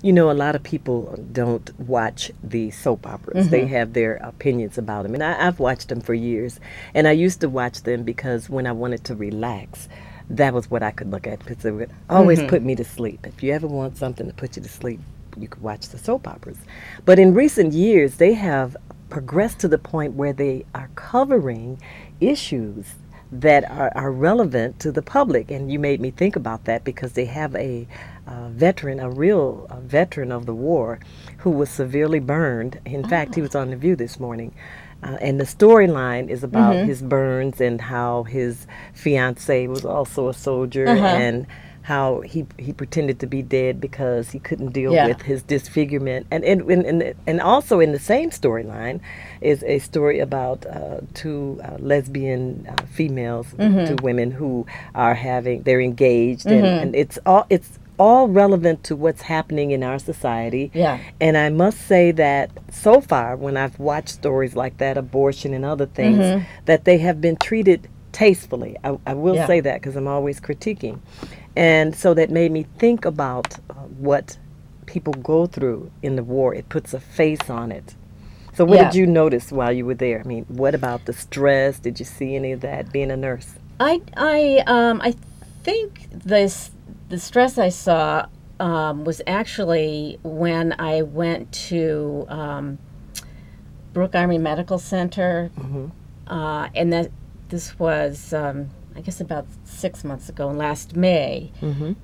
You know, a lot of people don't watch the soap operas. They have their opinions about them. And I've watched them for years. And I used to watch them because when I wanted to relax, that was what I could look at, because it would always put me to sleep. If you ever want something to put you to sleep, you could watch the soap operas. But in recent years, they have progressed to the point where they are covering issues that are relevant to the public. And you made me think about that, because they have a veteran, a real veteran of the war, who was severely burned. In fact, he was on The View this morning. And the storyline is about his burns and how his fiancée was also a soldier, and how he pretended to be dead because he couldn't deal with his disfigurement. And also in the same storyline is a story about two lesbian females, two women who are they're engaged, and it's all relevant to what's happening in our society. Yeah. And I must say that so far, when I've watched stories like that, abortion and other things, that they have been treated tastefully. I will say that, because I'm always critiquing. And so that made me think about what people go through in the war. It puts a face on it. So what did you notice while you were there? I mean, what about the stress? Did you see any of that being a nurse? I think the stress I saw was actually when I went to Brooke Army Medical Center, and this was I guess about 6 months ago, last May.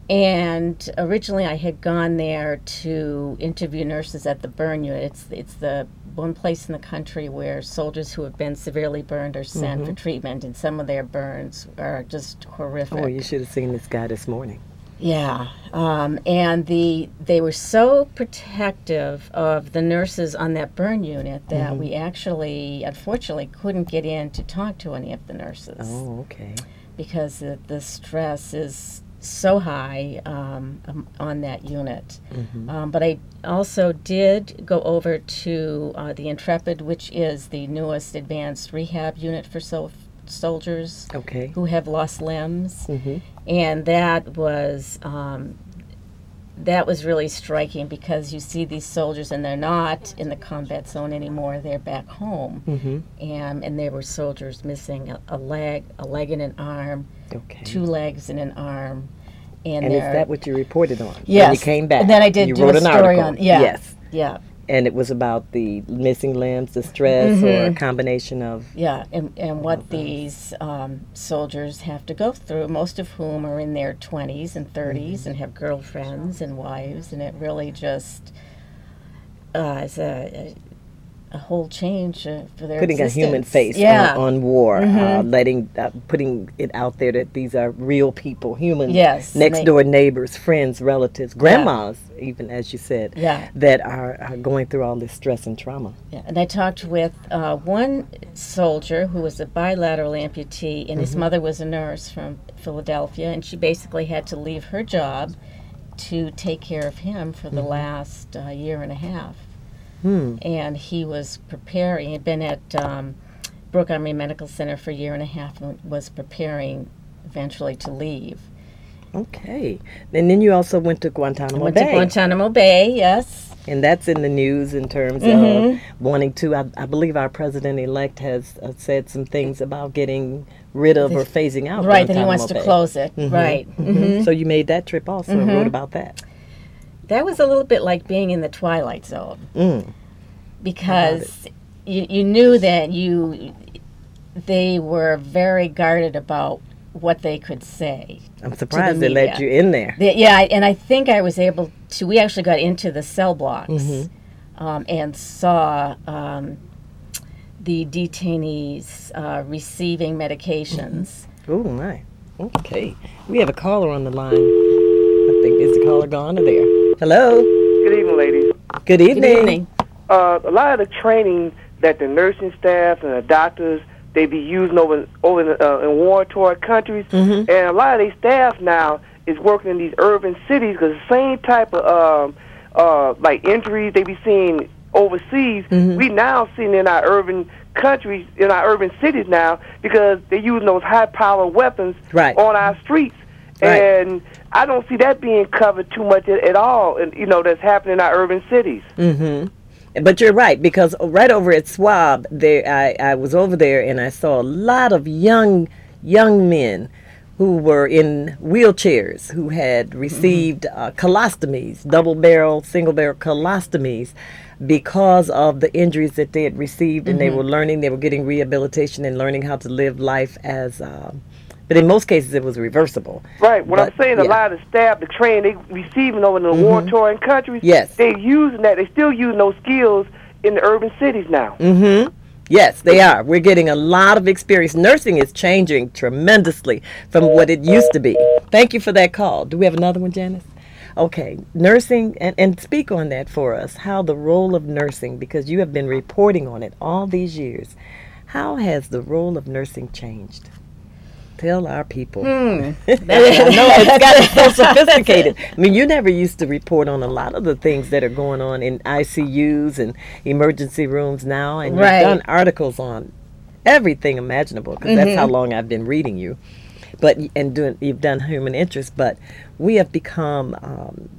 And originally I had gone there to interview nurses at the burn unit. It's the one place in the country where soldiers who have been severely burned are sent for treatment, and some of their burns are just horrific. Oh, you should have seen this guy this morning. Yeah, and they were so protective of the nurses on that burn unit that we actually, unfortunately, couldn't get in to talk to any of the nurses. Oh, okay. Because the stress is so high on that unit. But I also did go over to the Intrepid, which is the newest advanced rehab unit for soldiers who have lost limbs. And that was really striking, because you see these soldiers and they're not in the combat zone anymore, they're back home. And there were soldiers missing a leg and an arm, 2 legs and an arm. And is that what you reported on? Yes. When you came back? And then I did do wrote a an story article. on, yes. And it was about the missing limbs, the stress, or a combination of... Yeah, and what these soldiers have to go through, most of whom are in their 20s and 30s and have girlfriends and wives, and it really just is a whole change for their putting existence. a human face on war, putting it out there that these are real people, humans, next door neighbors, friends, relatives, grandmas, even, as you said, that are going through all this stress and trauma. Yeah, and I talked with one soldier who was a bilateral amputee, and his mother was a nurse from Philadelphia, and she basically had to leave her job to take care of him for the last year and a half. And he was preparing, he had been at Brooke Army Medical Center for a year and a half, and was preparing eventually to leave. Okay. And then you also went to Guantanamo Bay. Went to Guantanamo Bay, yes. And that's in the news in terms of wanting to, I believe our president-elect has said some things about getting rid of or phasing out Right, that he Guantanamo wants Bay. to close it, right. So you made that trip also and wrote about that. That was a little bit like being in the Twilight Zone, because you knew that they were very guarded about what they could say. I'm surprised they let you in there. And I think I was able to. We actually got into the cell blocks and saw the detainees receiving medications. Oh my! Okay, we have a caller on the line. I think, is the caller gone or there? Hello. Good evening, ladies. Good evening. Good evening. A lot of the training that the nursing staff and the doctors they be using over in war-torn countries, and a lot of their staff now is working in these urban cities because the same type of like injuries they be seeing overseas, we now seeing in our urban countries, in our urban cities now, because they're using those high-powered weapons on our streets. Right. And I don't see that being covered too much at all, and that's happening in our urban cities. But you're right, because right over at Swab, there I was over there and I saw a lot of young men who were in wheelchairs who had received colostomies, double barrel, single barrel colostomies, because of the injuries that they had received, and they were getting rehabilitation and learning how to live life as. But in most cases, it was reversible. Right. What I'm saying, a lot of the staff, the training they receiving over in the war-torn countries, yes, they're using that. They're still using those skills in the urban cities now. Yes, they are. We're getting a lot of experience. Nursing is changing tremendously from what it used to be. Thank you for that call. Do we have another one, Janice? Okay, nursing, and speak on that for us, how the role of nursing, because you have been reporting on it all these years. How has the role of nursing changed? Tell our people. I know it's gotten so sophisticated. I mean, you never used to report on a lot of the things that are going on in ICUs and emergency rooms now, and you've done articles on everything imaginable, because that's how long I've been reading you. But you've done human interest, but we have become.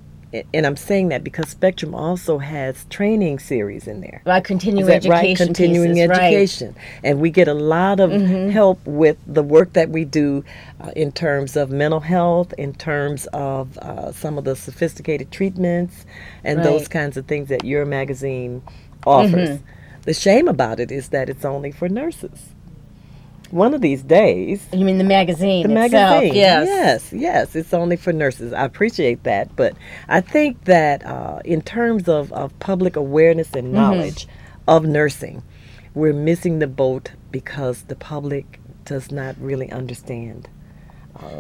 And I'm saying that because Spectrum also has training series in there. Right, continuing education. Right, continuing education. Right. And we get a lot of help with the work that we do in terms of mental health, in terms of some of the sophisticated treatments, and those kinds of things that your magazine offers. The shame about it is that it's only for nurses. One of these days. You mean the magazine itself? Magazine, yes. Yes, it's only for nurses. I appreciate that, but I think that in terms of public awareness and knowledge of nursing, we're missing the boat because the public does not really understand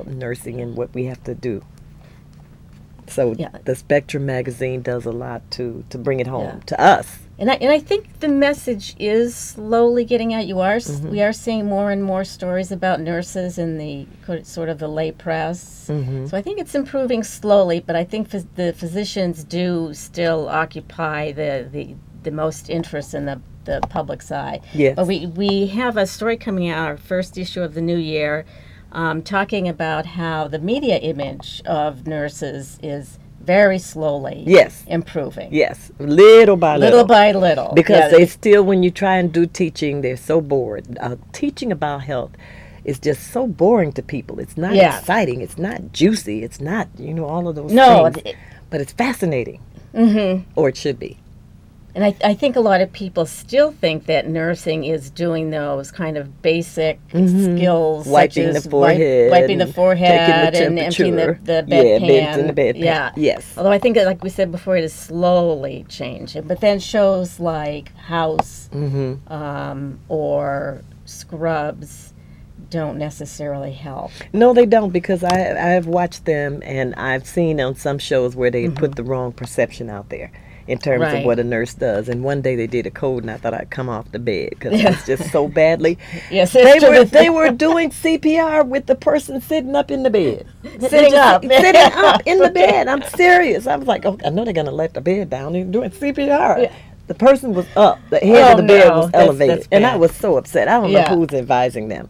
nursing and what we have to do. So the Spectrum magazine does a lot to bring it home to us. And I think the message is slowly getting out. We are seeing more and more stories about nurses in the sort of the lay press. So I think it's improving slowly, but I think the physicians do still occupy the most interest in the public's eye. Yes. But we have a story coming out, our first issue of the new year, talking about how the media image of nurses is very slowly improving. Yes, little by little. Little by little. Because they still, when you try and do teaching, they're so bored. Teaching about health is just so boring to people. It's not exciting. It's not juicy. It's not, all of those things. But it's fascinating. Or it should be. And I think a lot of people still think that nursing is doing those kind of basic skills, wiping such the forehead, wiping the forehead, taking and emptying the bedpan. Beds in the bedpan. Yes. Although I think, like we said before, it is slowly changing. But then shows like House or Scrubs don't necessarily help. No, they don't, because I have watched them, and I've seen on some shows where they put the wrong perception out there in terms of what a nurse does. And one day they did a code, and I thought I'd come off the bed because it was just so badly. Yes, they were doing CPR with the person sitting up in the bed. Sitting up in the bed. I'm serious. I was like, I know they're going to let the bed down. They're doing CPR. Yeah. The person was up. The head of the bed was elevated. And I was so upset. I don't know who's advising them.